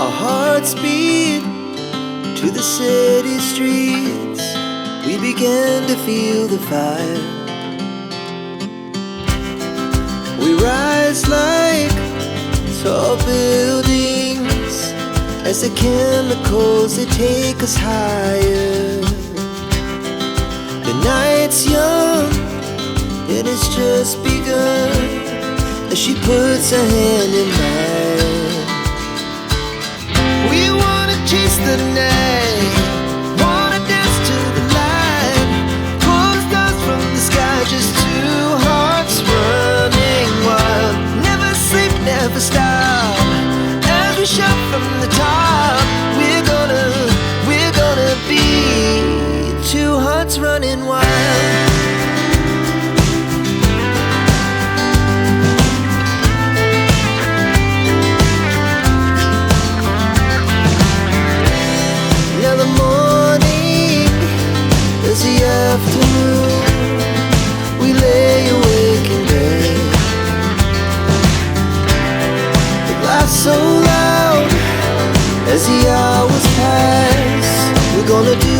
Our hearts beat to the city streets. We began to feel the fire. We rise like tall buildings as the chemicals, they take us higher. The night's young, it has just begun, as she puts her hand in mine. We wanna chase the night, wanna dance to the light, pull the stars from the sky, just two hearts running wild. Never sleep, never stop, as we shout from the top. We're gonna be two hearts running wild. Now the morning is the afternoon. We lay awake in bed. The laughs so loud as the hours pass. We're gonna do